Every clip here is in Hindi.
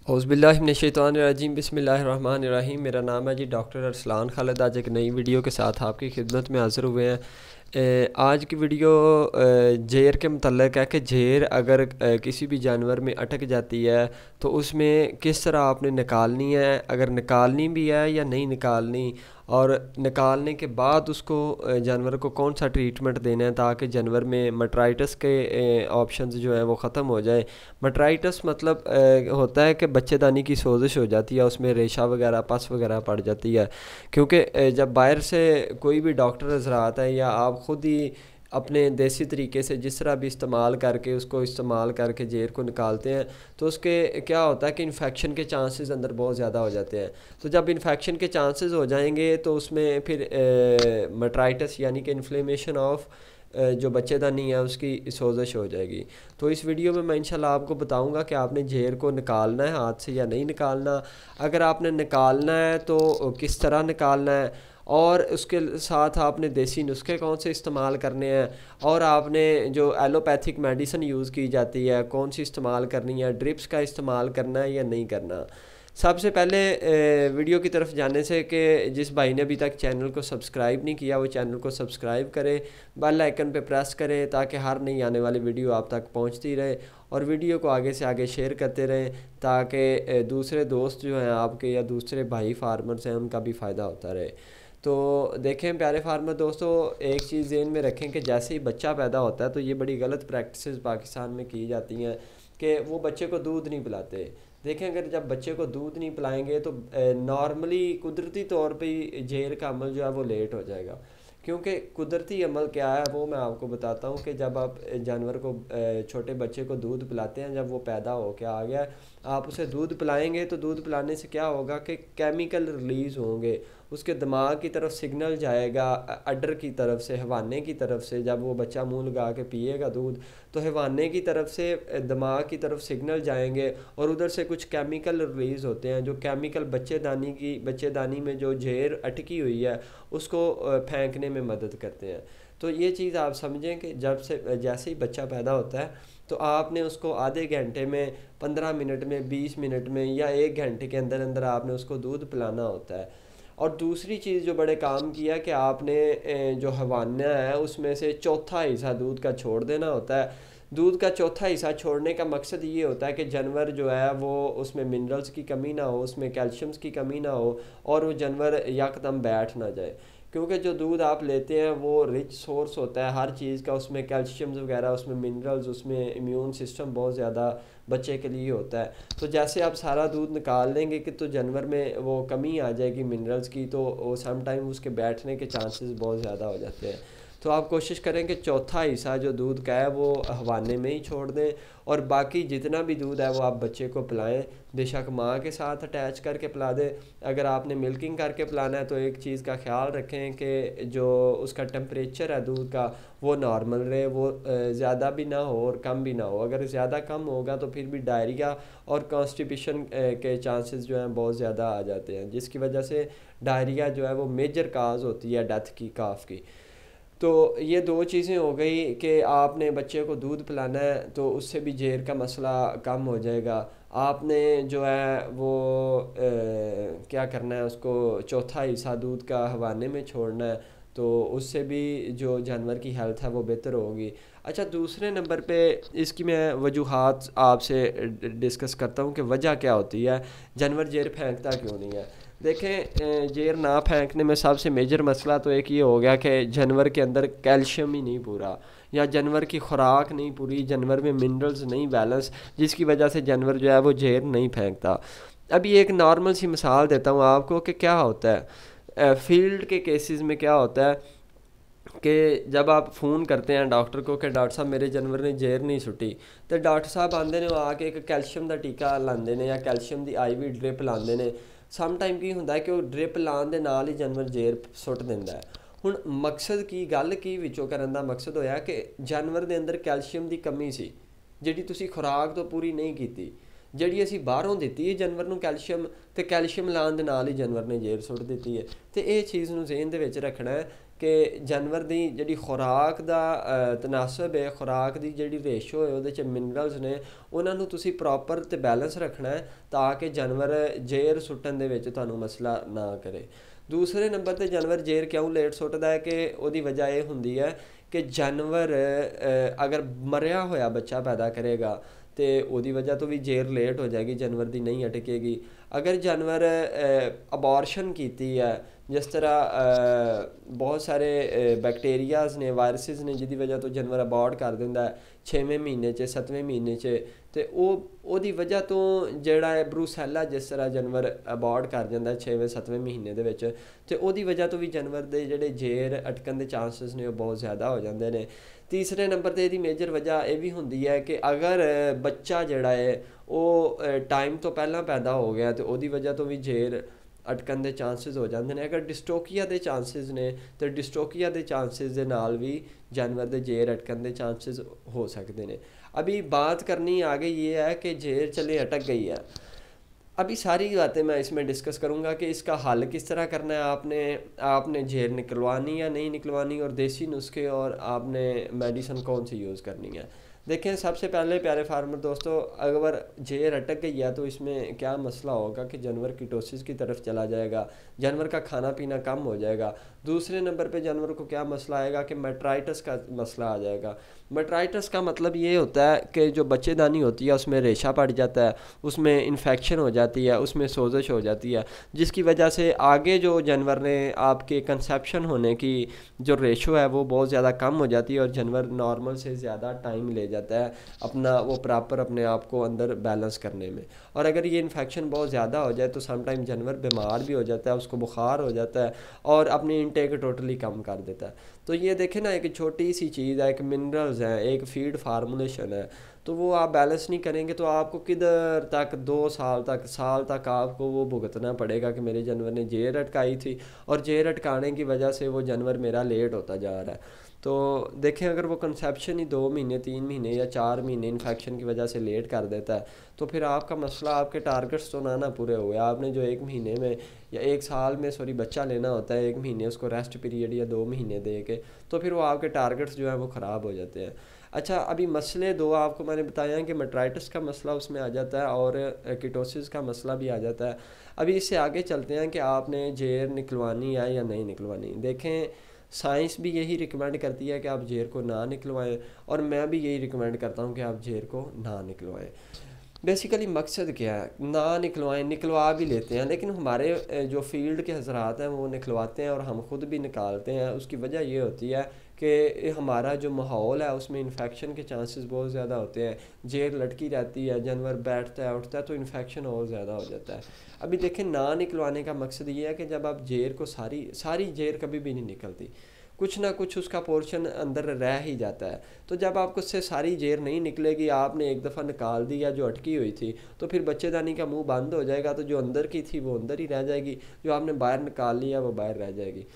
औज़ुबिल्लाहिमिनश्शैतानिर्रजीम बिस्मिल्लाहिर्रहमानिर्रहीम। मेरा नाम है जी डॉक्टर अरसलान खालिद। आज एक नई वीडियो के साथ आपकी खिदमत में हाज़िर हुए हैं। आज की वीडियो जेर के मतलब है कि जेर अगर किसी भी जानवर में अटक जाती है तो उसमें किस तरह आपने निकालनी है, अगर निकालनी भी है या नहीं निकालनी, और निकालने के बाद उसको जानवर को कौन सा ट्रीटमेंट देना है ताकि जानवर में मटराइटिस के ऑप्शंस जो है वो ख़त्म हो जाए। मटराइटिस मतलब होता है कि बच्चेदानी की सोजिश हो जाती है, उसमें रेशा वगैरह पस वगैरह पड़ जाती है। क्योंकि जब बाहर से कोई भी डॉक्टर नज़र आता है या आप ख़ुद ही अपने देसी तरीके से जिस तरह भी इस्तेमाल करके उसको इस्तेमाल करके जेर को निकालते हैं तो उसके क्या होता है कि इन्फेक्शन के चांसेस अंदर बहुत ज़्यादा हो जाते हैं। तो जब इन्फेक्शन के चांसेस हो जाएंगे तो उसमें फिर मटराइटिस यानी कि इन्फ्लेमेशन ऑफ जो बच्चेदानी है उसकी सोजिश हो जाएगी। तो इस वीडियो में मैं इंशाल्लाह आपको बताऊंगा कि आपने जेर को निकालना है हाथ से या नहीं निकालना। अगर आपने निकालना है तो किस तरह निकालना है, और उसके साथ आपने देसी नुस्खे कौन से इस्तेमाल करने हैं, और आपने जो एलोपैथिक मेडिसिन यूज़ की जाती है कौन सी इस्तेमाल करनी है, ड्रिप्स का इस्तेमाल करना है या नहीं करना। सबसे पहले वीडियो की तरफ जाने से कि जिस भाई ने अभी तक चैनल को सब्सक्राइब नहीं किया वो चैनल को सब्सक्राइब करे, बेल आइकन पे प्रेस करें ताकि हर नई आने वाली वीडियो आप तक पहुंचती रहे, और वीडियो को आगे से आगे शेयर करते रहें ताकि दूसरे दोस्त जो हैं आपके या दूसरे भाई फार्मर्स हैं उनका भी फ़ायदा होता रहे। तो देखें प्यारे फार्मर दोस्तों, एक चीज़ ज़हन में रखें कि जैसे ही बच्चा पैदा होता है तो ये बड़ी गलत प्रैक्टिसेस पाकिस्तान में की जाती हैं कि वो बच्चे को दूध नहीं पिलाते। देखें अगर जब बच्चे को दूध नहीं पिलाएंगे तो नॉर्मली कुदरती तौर पे ही जेर का अमल जो है वो लेट हो जाएगा। क्योंकि कुदरती अमल क्या है वो मैं आपको बताता हूँ कि जब आप जानवर को छोटे बच्चे को दूध पिलाते हैं, जब वो पैदा हो के आ गया आप उसे दूध पिलाएंगे तो दूध पिलाने से क्या होगा कि केमिकल रिलीज़ होंगे, उसके दिमाग की तरफ सिग्नल जाएगा अडर की तरफ से, हवाने की तरफ से। जब वो बच्चा मुंह लगा के पिएगा दूध तो हवाने की तरफ से दिमाग की तरफ सिग्नल जाएंगे और उधर से कुछ केमिकल रिलीज़ होते हैं, जो केमिकल बच्चेदानी में जो जेर अटकी हुई है उसको फेंकने में मदद करते हैं। तो ये चीज़ आप समझें कि जैसे ही बच्चा पैदा होता है तो आपने उसको आधे घंटे में, 15 मिनट में, 20 मिनट में या 1 घंटे के अंदर अंदर आपने उसको दूध पिलाना होता है। और दूसरी चीज़ जो बड़े काम की है कि आपने जो हवाना है उसमें से चौथा हिस्सा दूध का छोड़ देना होता है। दूध का चौथा हिस्सा छोड़ने का मकसद ये होता है कि जानवर जो है वो उसमें मिनरल्स की कमी ना हो, उसमें कैल्शियम्स की कमी ना हो और वो जानवर यकदम बैठ ना जाए। क्योंकि जो दूध आप लेते हैं वो रिच सोर्स होता है हर चीज़ का, उसमें कैल्शियम्स वगैरह, उसमें मिनरल्स, उसमें इम्यून सिस्टम बहुत ज़्यादा बच्चे के लिए होता है। तो जैसे आप सारा दूध निकाल लेंगे कि तो जानवर में वो कमी आ जाएगी मिनरल्स की, तो वो सम टाइम उसके बैठने के चांसेस बहुत ज़्यादा हो जाते हैं। तो आप कोशिश करें कि चौथा हिस्सा जो दूध का है वो हवाने में ही छोड़ दें, और बाकी जितना भी दूध है वो आप बच्चे को पिलाएं। बेशक माँ के साथ अटैच करके पिला दें। अगर आपने मिल्किंग करके पिलाना है तो एक चीज़ का ख्याल रखें कि जो उसका टेम्परेचर है दूध का वो नॉर्मल रहे, वो ज़्यादा भी ना हो और कम भी ना हो। अगर ज़्यादा कम होगा तो फिर भी डायरिया और कॉन्स्टिपेशन के चांसेस जो हैं बहुत ज़्यादा आ जाते हैं, जिसकी वजह से डायरिया जो है वो मेजर काज होती है डेथ की, काफ की। तो ये दो चीज़ें हो गई कि आपने बच्चे को दूध पिलाना है तो उससे भी जेर का मसला कम हो जाएगा। आपने जो है वो क्या करना है, उसको चौथा हिस्सा दूध का हवाने में छोड़ना है तो उससे भी जो जानवर की हेल्थ है वो बेहतर होगी। अच्छा, दूसरे नंबर पे इसकी मैं वजूहात आपसे डिस्कस करता हूँ कि वजह क्या होती है, जानवर जेर फेंकता क्यों नहीं है। देखें जेर ना फेंकने में सबसे मेजर मसला तो एक ये हो गया कि जानवर के अंदर कैल्शियम ही नहीं पूरा, या जानवर की खुराक नहीं पूरी, जानवर में मिनरल्स नहीं बैलेंस, जिसकी वजह से जानवर जो है वो जेर नहीं फेंकता। अभी एक नॉर्मल सी मिसाल देता हूँ आपको कि क्या होता है फील्ड के केसेस में। क्या होता है कि जब आप फ़ोन करते हैं डॉक्टर को कि डॉक्टर साहब मेरे जानवर ने जेर नहीं सुटी, तो डॉक्टर साहब आते ने आके एक कैल्शियम का टीका लाते हैं या कैल्शियम की IV ड्रिप लाते हैं। सम टाइम की होंगे कि वो ड्रिप लाने के नाल ही जानवर जेर सुट देता है। हुण मकसद की गल की विचों करन दा मकसद होया कि जानवर के अंदर कैल्शियम की कमी सी जिहड़ी तुसी खुराक तो पूरी नहीं की, जिहड़ी असी बाहरों दित्ती है जानवर नूं कैल्शियम, ते कैल्शियम लाने दे नाल ही जानवर ने जेर सुट दित्ती है। तो ये चीज़ नूं ज़हन दे विच रखना है कि जानवर दी जिहड़ी खुराक दा तनासब है, खुराक दी जिहड़ी रेशो है उहदे च मिनरल्स ने उन्हां नूं तुसीं प्रॉपर ते बैलेंस रखना है ताकि जानवर जेर सुट्टण दे विच तुहानूं मसला ना करे। दूसरे नंबर ते जानवर जेर क्यों लेट सुੱਟਦਾ है कि ਉਹਦੀ वजह ਇਹ ਹੁੰਦੀ है कि जानवर अगर मरिया होया बच्चा पैदा करेगा तो ਉਹਦੀ वजह तो भी जेर लेट हो जाएगी, जानवर दी नहीं अटकेगी। अगर जानवर अबॉर्शन कीती है, जिस तरह बहुत सारे बैक्टीरियाज ने, वायरसिस ने, जिहदी वजह तो जानवर अबॉर्ट कर दिंदा है 6वें महीने च 7वें महीने च, तो ਉਹਦੀ वजह तो ਜਿਹੜਾ है ब्रूसैला जिस तरह जानवर अबॉर्ट कर ਜਾਂਦਾ 6वें 7वें महीने ਦੇ ਵਿੱਚ, ਤੇ ਉਹਦੀ वजह तो भी जानवर ਦੇ ਜਿਹੜੇ जेर अटकन ਦੇ चांसिस ने वो बहुत ज़्यादा हो जाते हैं। तीसरे नंबर पर यदि मेजर वजह यह भी होंगी है कि अगर बच्चा जोड़ा है वो टाइम तो पहला पैदा हो गया तो उसकी वजह तो भी जेर अटकन के चांसिस हो जाते हैं। अगर डिस्टोकिया के चांसिस ने तो डिस्टोकिया के चांसिस के नाल भी जानवर के जेर अटकन के चांसिस हो सकते हैं। अभी बात करनी आगे ये है कि जेर चले अटक गई है, अभी सारी बातें मैं इसमें डिस्कस करूँगा कि इसका हल किस तरह करना है, आपने जेर निकलवानी या नहीं निकलवानी, और देसी नुस्खे और आपने मेडिसिन कौन सी यूज़ करनी है। देखें, सबसे पहले प्यारे फार्मर दोस्तों, अगर जेर अटक गई है तो इसमें क्या मसला होगा कि जानवर कीटोसिस की तरफ चला जाएगा, जानवर का खाना पीना कम हो जाएगा। दूसरे नंबर पे जानवर को क्या मसला आएगा कि मेट्राइटिस का मसला आ जाएगा। मेट्राइटिस का मतलब ये होता है कि जो बच्चेदानी होती है उसमें रेशा पड़ जाता है, उसमें इन्फेक्शन हो जाती है, उसमें सोजश हो जाती है, जिसकी वजह से आगे जो जानवर ने आपके कंसेप्शन होने की जो रेशो है वो बहुत ज़्यादा कम हो जाती है और जानवर नॉर्मल से ज़्यादा टाइम ले जाता है अपना वो प्रॉपर अपने आप को अंदर बैलेंस करने में। और अगर ये इन्फेक्शन बहुत ज़्यादा हो जाए तो समटाइम जानवर बीमार भी हो जाता है, उसको बुखार हो जाता है और अपनी इनटेक टोटली कम कर देता है। तो ये देखें ना, एक छोटी सी चीज़ है, एक मिनरल्स है, एक फीड फार्मूलेशन है, तो वो आप बैलेंस नहीं करेंगे तो आपको किधर तक 2 साल तक आपको वो भुगतना पड़ेगा कि मेरे जानवर ने जेर अटकाई थी और जेर अटकाने की वजह से वो जानवर मेरा लेट होता जा रहा है। तो देखें, अगर वो कंसेप्शन ही 2 महीने 3 महीने या 4 महीने इन्फेक्शन की वजह से लेट कर देता है तो फिर आपका मसला, आपके टारगेट्स तो ना पूरे हुए। आपने जो 1 महीने में या 1 साल में बच्चा लेना होता है, 1 महीने उसको रेस्ट पीरियड या 2 महीने दे के, तो फिर वो आपके टारगेट्स जो है वो ख़राब हो जाते हैं। अच्छा, अभी मसले 2 आपको मैंने बताया कि मेट्राइटिस का मसला उसमें आ जाता है और कीटोसिस का मसला भी आ जाता है। अभी इससे आगे चलते हैं कि आपने जेर निकलवानी है या नहीं निकलवानी। देखें, साइंस भी यही रिकमेंड करती है कि आप जेर को ना निकलवाएं और मैं भी यही रिकमेंड करता हूं कि आप जेर को ना निकलवाएं। बेसिकली मकसद क्या है, ना निकलवाएं, निकलवा भी लेते हैं लेकिन हमारे जो फील्ड के हजरात हैं वो निकलवाते हैं और हम ख़ुद भी निकालते हैं। उसकी वजह ये होती है कि हमारा जो माहौल है उसमें इन्फेक्शन के चांसेस बहुत ज़्यादा होते हैं। जेर लटकी रहती है, जानवर बैठता है उठता है तो इन्फेक्शन और ज़्यादा हो जाता है। अभी देखें, ना निकलवाने का मकसद ये है कि जब आप जेर को सारी जेर कभी भी नहीं निकलती, कुछ ना कुछ उसका पोर्शन अंदर रह ही जाता है। तो जब आपको उससे सारी जेर नहीं निकलेगी, आपने एक दफ़ा निकाल दी या जो अटकी हुई थी, तो फिर बच्चेदानी का मुंह बंद हो जाएगा, तो जो अंदर की थी वो अंदर ही रह जाएगी, जो आपने बाहर निकाल लिया वो बाहर रह जाएगी।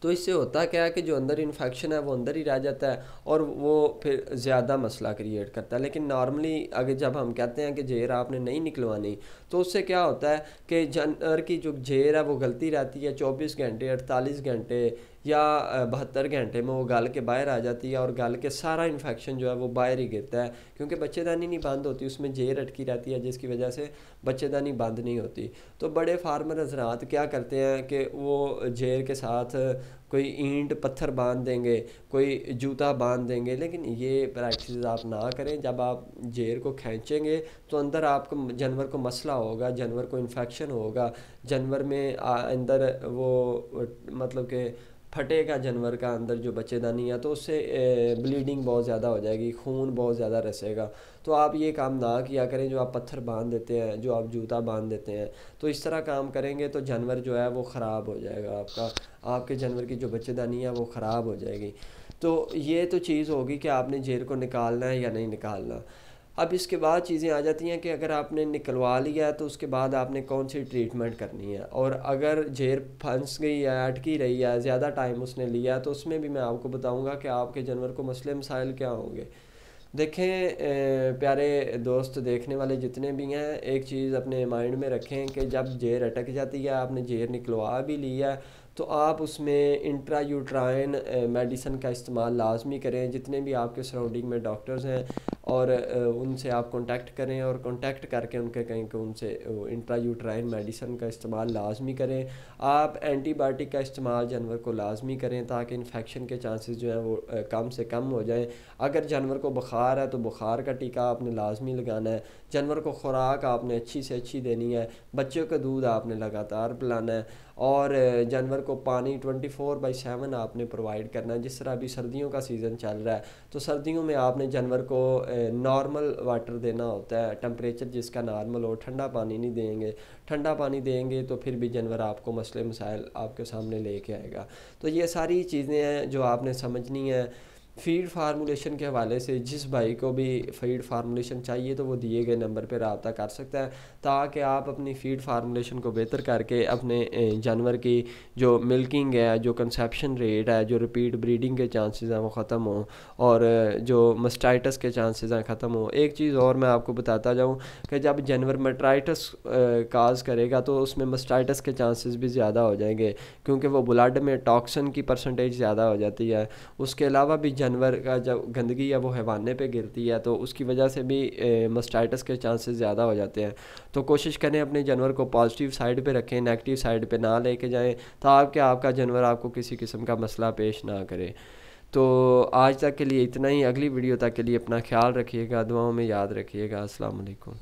तो इससे होता क्या है कि जो अंदर इन्फेक्शन है वो अंदर ही रह जाता है और वो फिर ज़्यादा मसला क्रिएट करता है। लेकिन नॉर्मली अगर जब हम कहते हैं कि जेर आपने नहीं निकलवानी, तो उससे क्या होता है कि जानवर की जो जेर है वो गलती रहती है 24 घंटे 48 घंटे या 72 घंटे में वो गल के बाहर आ जाती है और गल के सारा इन्फेक्शन जो है वो बाहर ही गिरता है, क्योंकि बच्चेदानी नहीं बंद होती, उसमें जेर अटकी रहती है जिसकी वजह से बच्चेदानी बंद नहीं होती। तो बड़े फार्मर हजरात क्या करते हैं कि वो जेर के साथ कोई ईंट पत्थर बांध देंगे, कोई जूता बांध देंगे, लेकिन ये प्रैक्टिस आप ना करें। जब आप जेर को खींचेंगे तो अंदर आपको जानवर को मसला होगा, जानवर को इन्फेक्शन होगा, जानवर में अंदर वो मतलब कि फटेगा जानवर का अंदर जो बच्चेदानी है, तो उससे ब्लीडिंग बहुत ज़्यादा हो जाएगी, खून बहुत ज़्यादा रसेगा। तो आप ये काम ना किया करें जो आप पत्थर बांध देते हैं, जो आप जूता बांध देते हैं। तो इस तरह काम करेंगे तो जानवर जो है वो ख़राब हो जाएगा, आपके जानवर की जो बच्चेदानी है वो ख़राब हो जाएगी। तो ये तो चीज़ होगी कि आपने जेर को निकालना है या नहीं निकालना। अब इसके बाद चीज़ें आ जाती हैं कि अगर आपने निकलवा लिया तो उसके बाद आपने कौन सी ट्रीटमेंट करनी है, और अगर जेर फंस गई है, अटकी रही है, ज़्यादा टाइम उसने लिया, तो उसमें भी मैं आपको बताऊंगा कि आपके जानवर को मसले मसाइल क्या होंगे। देखें प्यारे दोस्त, देखने वाले जितने भी हैं, एक चीज़ अपने माइंड में रखें कि जब जेर अटक जाती है, आपने जेर निकलवा भी लिया है, तो आप उसमें इंट्रायूट्राइन मेडिसिन का इस्तेमाल लाजमी करें। जितने भी आपके सराउंडिंग में डॉक्टर्स हैं और उनसे आप कांटेक्ट करें और कांटेक्ट करके उनके कहीं कि उनसे इंट्रायूट्राइन मेडिसिन का इस्तेमाल लाजमी करें। आप एंटीबायोटिक का इस्तेमाल जानवर को लाजमी करें ताकि इन्फेक्शन के चांसेस जो हैं वो कम से कम हो जाएं। अगर जानवर को बुखार है तो बुखार का टीका आपने लाजमी लगाना है। जानवर को खुराक आपने अच्छी से अच्छी देनी है। बच्चों का दूध आपने लगातार पिलाना है और जानवर को पानी 24/7 आपने प्रोवाइड करना है। जिस तरह अभी सर्दियों का सीज़न चल रहा है तो सर्दियों में आपने जानवर को नॉर्मल वाटर देना होता है, टेम्परेचर जिसका नॉर्मल हो। ठंडा पानी नहीं देंगे, ठंडा पानी देंगे तो फिर भी जानवर आपको मसले मसाइल आपके सामने लेके आएगा। तो ये सारी चीज़ें हैं जो आपने समझनी है। फ़ीड फार्मूलेशन के हवाले से जिस भाई को भी फ़ीड फार्मूलेशन चाहिए तो वो दिए गए नंबर पर रब्ता कर सकता है ताकि आप अपनी फ़ीड फार्मूलेशन को बेहतर करके अपने जानवर की जो मिल्किंग है, जो कंसेप्शन रेट है, जो रिपीट ब्रीडिंग के चांसेस हैं वो ख़त्म हों और जो मस्टाइटस के चांसेस हैं ख़त्म हों। एक चीज़ और मैं आपको बताता जाऊँ कि जब जानवर मस्टाइटस काज करेगा तो उसमें मस्टाइटस के चांसेस भी ज़्यादा हो जाएंगे क्योंकि वो ब्लड में टॉक्सिन की परसेंटेज ज़्यादा हो जाती है। उसके अलावा भी जानवर का जब गंदगी है वो हैवाने पे गिरती है तो उसकी वजह से भी मस्टाइटस के चांसेस ज़्यादा हो जाते हैं। तो कोशिश करें अपने जानवर को पॉजिटिव साइड पे रखें, नेगेटिव साइड पे ना लेके जाएं ताकि आपका जानवर आपको किसी किस्म का मसला पेश ना करे। तो आज तक के लिए इतना ही। अगली वीडियो तक के लिए अपना ख्याल रखिएगा, दुआओं में याद रखिएगा। अस्सलाम वालेकुम।